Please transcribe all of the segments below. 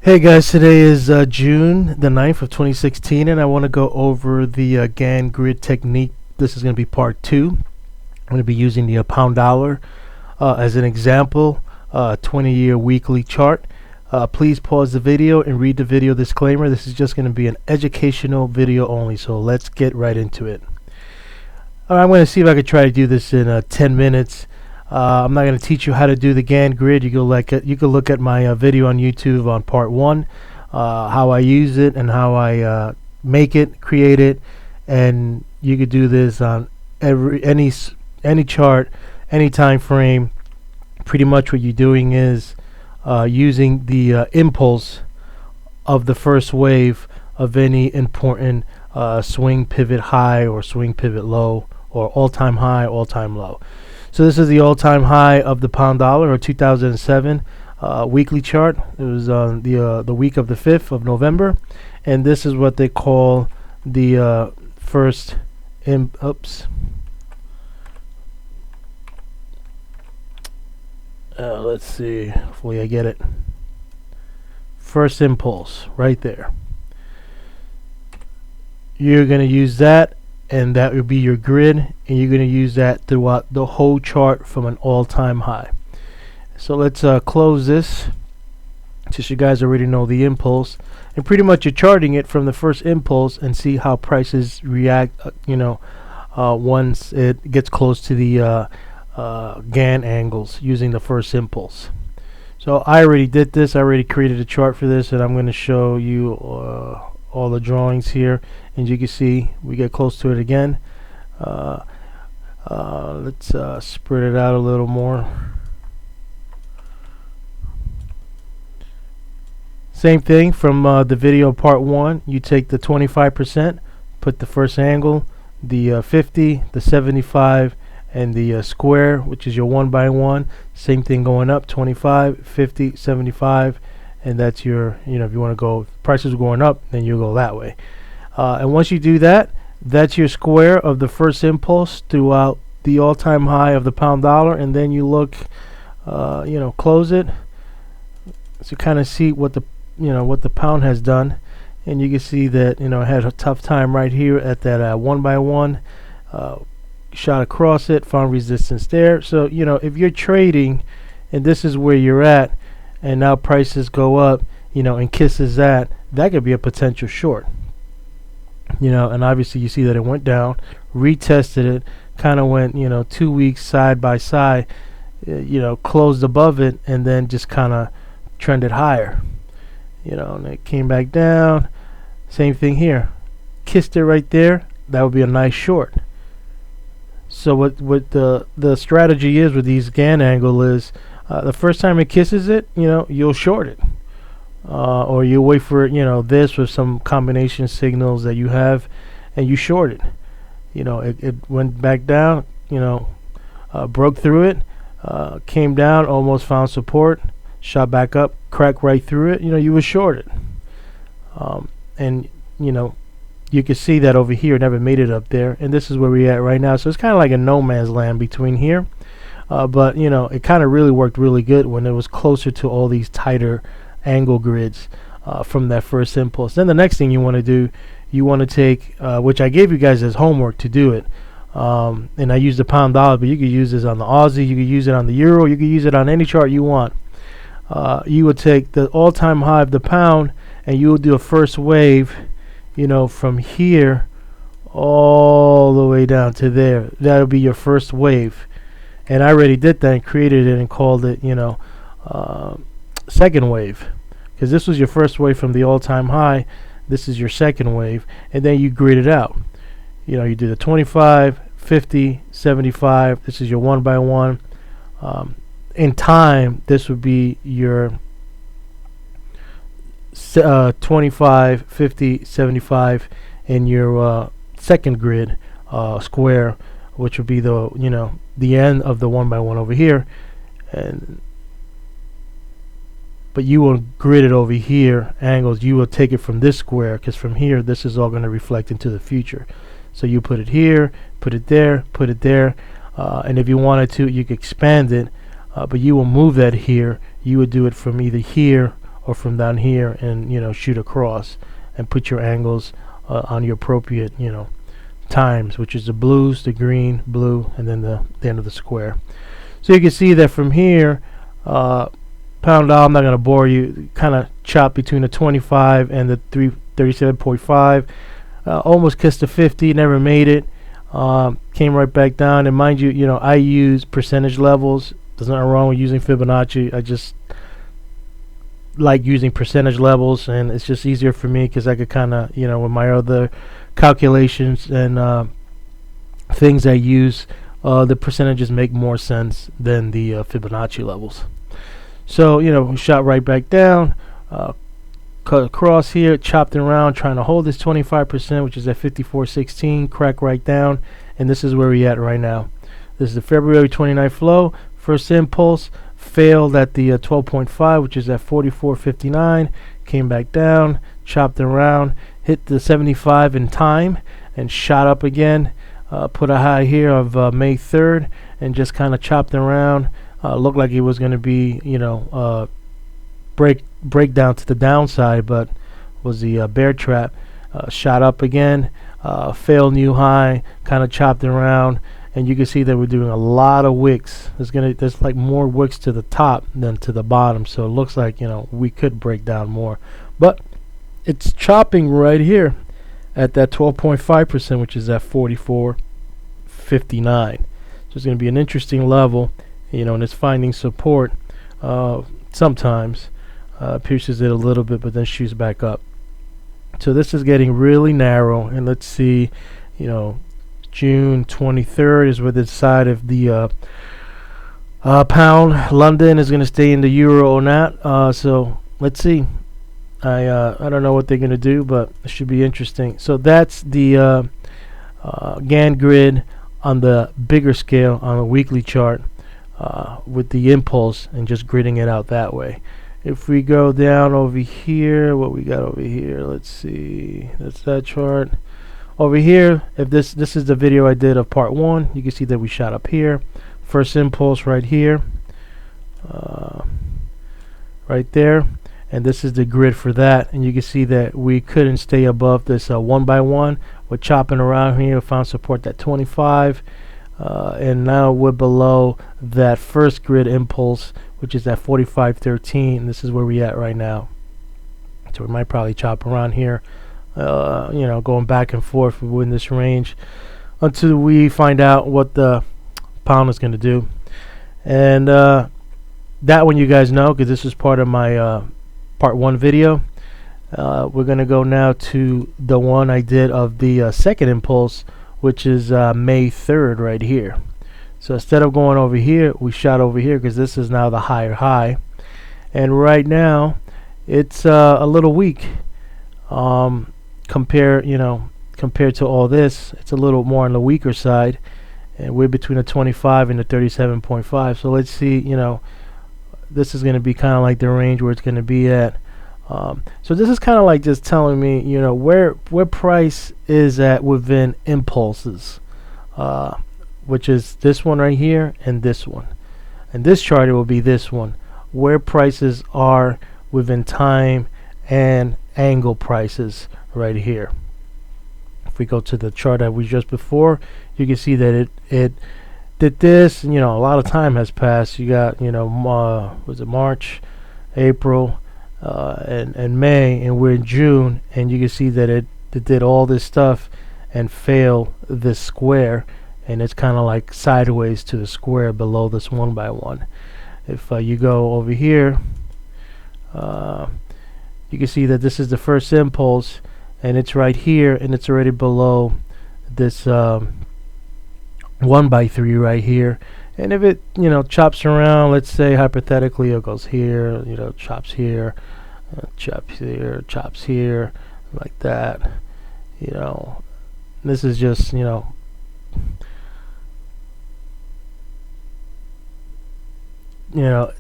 Hey guys, today is June the 9th of 2016, and I want to go over the Gann grid technique. This is going to be part 2. I'm going to be using the pound dollar as an example, 20-year weekly chart. Please pause the video and read the video disclaimer. This is just going to be an educational video only, so let's get right into it. I'm going to see if I can try to do this in 10 minutes. I'm not going to teach you how to do the Gann grid. You can look at my video on YouTube on part 1, how I use it and how I make it, create it, and you could do this on any chart, any time frame. Pretty much what you're doing is using the impulse of the first wave of any important swing pivot high or swing pivot low, or all-time high, all-time low. So this is the all-time high of the pound dollar, or 2007 weekly chart. It was on the week of the 5th of November, and this is what they call the first let's see, hopefully I get it. First impulse right there. You're going to use that, and that will be your grid, and you're going to use that throughout the whole chart from an all-time high. So let's close this, since you guys already know the impulse, and pretty much you're charting it from the first impulse and see how prices react once it gets close to the Gann angles using the first impulse. So I already did this. I already created a chart for this, and I'm going to show you all the drawings here, and you can see we get close to it again. Let's spread it out a little more. Same thing from the video part 1. You take the 25%, put the first angle, the 50, the 75, and the square, which is your 1 by 1. Same thing going up, 25, 50, 75, and that's your, if you want to go, prices are going up, then you go that way. And once you do that, that's your square of the first impulse throughout the all-time high of the pound dollar, and then you look, close it, so kind of see what the pound has done, and you can see that it had a tough time right here at that 1 by 1. Shot across it, found resistance there. So if you're trading and this is where you're at, and now prices go up, and kisses that could be a potential short. And obviously you see that it went down, retested it, kind of went 2 weeks side by side, closed above it, and then just kind of trended higher, and it came back down. Same thing here, kissed it right there. That would be a nice short. So what the strategy is with these Gann angle is, the first time it kisses it, you'll short it, or you wait for it, this with some combination signals that you have, and you short it. It went back down, broke through it, came down, almost found support, shot back up, cracked right through it. You would short it, and you can see that over here never made it up there, and this is where we're at right now. So it's kind of like a no man's land between here, but it kind of really worked really good when it was closer to all these tighter angle grids from that first impulse. Then the next thing you want to do, you want to take, which I gave you guys as homework to do it, and I used the pound dollar, but you could use this on the Aussie, you could use it on the euro, you could use it on any chart you want. You would take the all-time high of the pound, and you would do a first wave, from here all the way down to there. That would be your first wave, and I already did that and created it and called it second wave, because this was your first wave from the all-time high. This is your second wave, and then you grid it out. You do the 25, 50, 75. This is your 1 by 1. In time, this would be your 25, 50, 75 in your second grid square, which would be the end of the 1 by 1 over here, but you will grid it over here angles. You will take it from this square, because from here this is all going to reflect into the future. So you put it here, put it there, put it there, and if you wanted to, you could expand it, but you will move that here. You would do it from either here or from down here, and shoot across and put your angles on your appropriate times, which is the blues, the green, blue, and then the end of the square. So you can see that from here, pound dollar, I'm not going to bore you, kind of chop between the 25 and the 337.5, almost kissed the 50, never made it, came right back down. And mind you, I use percentage levels. There's nothing wrong with using Fibonacci. I just like using percentage levels, and it's just easier for me because I could kind of, with my other calculations and things I use, the percentages make more sense than the Fibonacci levels. So we shot right back down, cut across here, chopped it around, trying to hold this 25%, which is at 54.16, crack right down, and this is where we at right now. This is the February 29th flow. First impulse failed at the 12.5, which is at 44.59, came back down, chopped around, hit the 75 in time, and shot up again. Put a high here of May 3rd, and just kind of chopped around. Looked like it was going to be, break down to the downside, but was the bear trap. Shot up again, failed new high, kind of chopped around, and you can see that we're doing a lot of wicks. There's like more wicks to the top than to the bottom, so it looks like we could break down more, but it's chopping right here at that 12.5%, which is at 44.59. So it's going to be an interesting level, and it's finding support. Sometimes pierces it a little bit, but then shoots back up. So this is getting really narrow, and let's see, June 23rd is where the side of the pound. London is going to stay in the euro or not. So let's see. I don't know what they're going to do, but it should be interesting. So that's the Gann grid on the bigger scale on a weekly chart with the impulse and just gridding it out that way. If we go down over here, what we got over here, let's see, that's that chart. Over here, if this is the video I did of part 1, you can see that we shot up here. First impulse right here, right there. And this is the grid for that, and you can see that we couldn't stay above this 1 by 1. We're chopping around here, found support at 25, and now we're below that first grid impulse, which is at 45.13. This is where we at right now. So we might probably chop around here, going back and forth within this range until we find out what the pound is going to do. And that one you guys know, because this is part of my part 1 video. We're going to go now to the one I did of the second impulse, which is May 3rd right here. So instead of going over here, we shot over here because this is now the higher high. And right now, it's a little weak. Compared to all this, it's a little more on the weaker side. And we're between the 25 and the 37.5. So let's see, this is going to be kind of like the range where it's going to be at. So this is kind of like just telling me, where price is at within impulses, which is this one right here and this one. And this chart, it will be this one, where prices are within time and angle prices right here. If we go to the chart that we just before, you can see that it did this, and a lot of time has passed. You got was it March, April, and May, and we're in June, and you can see that it did all this stuff and failed this square, and it's kind of like sideways to the square below this 1 by 1. If you go over here, you can see that this is the first impulse, and it's right here, and it's already below this 1 by 3 right here. And if it chops around, let's say hypothetically it goes here, chops here, chops here, like that, this is just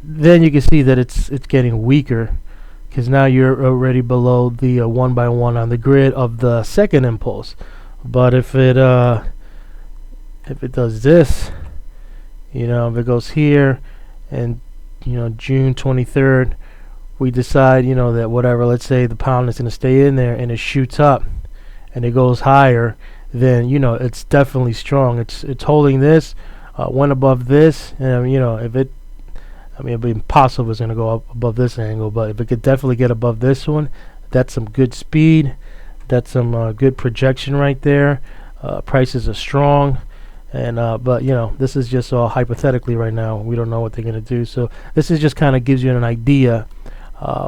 then you can see that it's getting weaker, because now you're already below the 1 by 1 on the grid of the second impulse. But if it does this, if it goes here, and June 23rd, we decide, you know, that whatever, let's say the pound is going to stay in there and it shoots up and it goes higher, then, you know, it's definitely strong. It's holding this, went above this, and, you know, if it, I mean, it'd be impossible it's going to go up above this angle, but if it could definitely get above this one, that's some good speed. That's some good projection right there. Prices are strong. And but you know, this is just all hypothetically right now. We don't know what they're going to do. So this is just kind of gives you an idea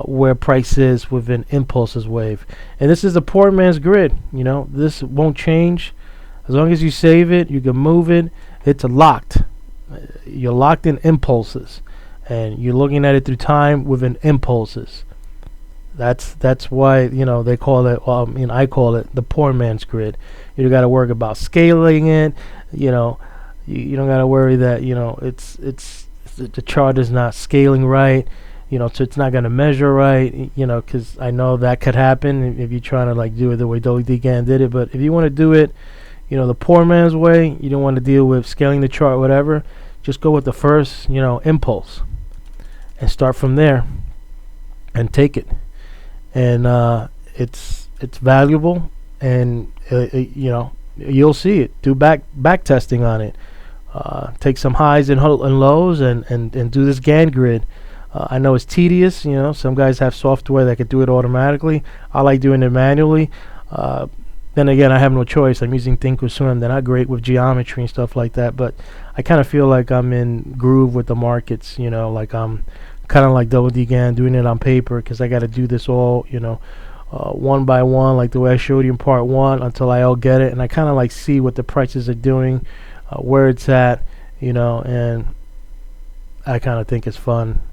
where price is within impulses wave. And this is a poor man's grid. You know, this won't change. As long as you save it, you can move it. It's locked. You're locked in impulses. And you're looking at it through time within impulses. That's why, you know, they call it, well, I mean, I call it the poor man's grid. You got to worry about scaling it. You know, you don't got to worry that, you know, it's the chart is not scaling right. You know, so it's not going to measure right. You know, because I know that could happen if you're trying to like do it the way Gann did it. But if you want to do it, you know, the poor man's way, you don't want to deal with scaling the chart, whatever. Just go with the first, you know, impulse and start from there and take it. And it's valuable, and you know, you'll see it. Do back testing on it. Take some highs and lows, and do this Gann grid. I know it's tedious. You know, some guys have software that could do it automatically. I like doing it manually. Then again, I have no choice. I'm using Thinkorswim. They're not great with geometry and stuff like that, but I kind of feel like I'm in groove with the markets. You know, like I'm kind of like Gann, doing it on paper, because I got to do this all, you know, one by one, like the way I showed you in part one, until I all get it. And I kind of like see what the prices are doing, where it's at, you know, and I kind of think it's fun.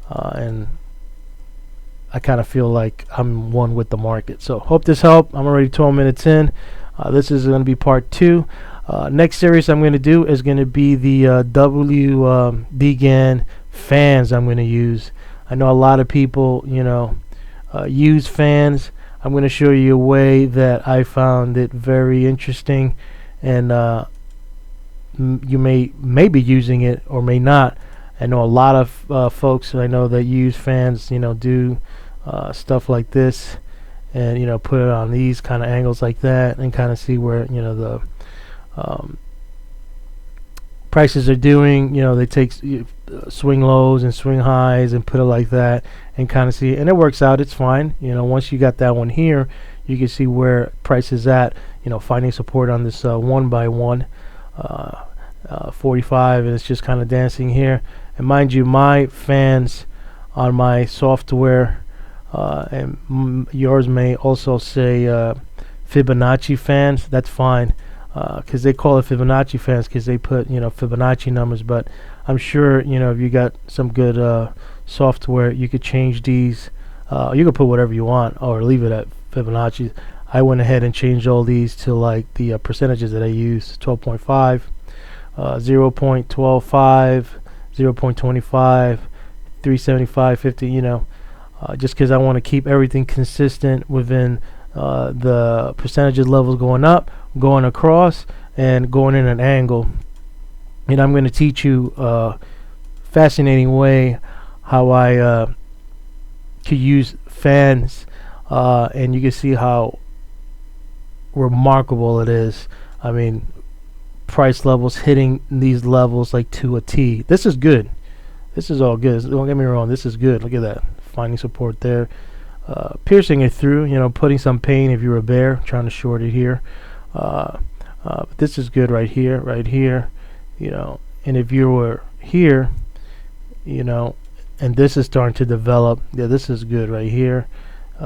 And I kind of feel like I'm one with the market. So hope this helped. I'm already 12 minutes in. This is going to be part 2. Next series I'm going to do is going to be the Gann fans I'm going to use. I know a lot of people, you know, use fans. I'm going to show you a way that I found it very interesting, and you may be using it or may not. I know a lot of folks I know that use fans, you know, do stuff like this, and, you know, put it on these kind of angles like that, and kind of see where, you know, the prices are doing. You know, they take swing lows and swing highs and put it like that, and kind of see, and it works out. It's fine. You know, once you got that one here, you can see where price is at, you know, finding support on this 1 by 1 45, and it's just kind of dancing here. And mind you, my fans on my software, and yours may also say Fibonacci fans. That's fine, because they call it Fibonacci fans because they put, you know, Fibonacci numbers. But I'm sure, you know, if you got some good software, you could change these. You could put whatever you want or leave it at Fibonacci. I went ahead and changed all these to like the percentages that I use: 12.5, 0.125, 0.25, 375, 50. You know, just because I want to keep everything consistent within the percentages levels going up, going across, and going in an angle. And I'm going to teach you a fascinating way how I could use fans, and you can see how remarkable it is. I mean, price levels hitting these levels like to a T. This is good. This is all good. Don't get me wrong. This is good. Look at that. Finding support there. Piercing it through, you know, putting some pain if you're a bear, trying to short it here. But this is good right here, you know. And if you were here, you know, and this is starting to develop, yeah, this is good right here.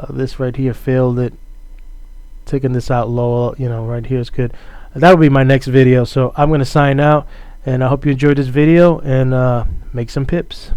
This right here failed it. Taking this out low, you know, right here is good. That will be my next video. So I'm going to sign out, and I hope you enjoyed this video, and make some pips.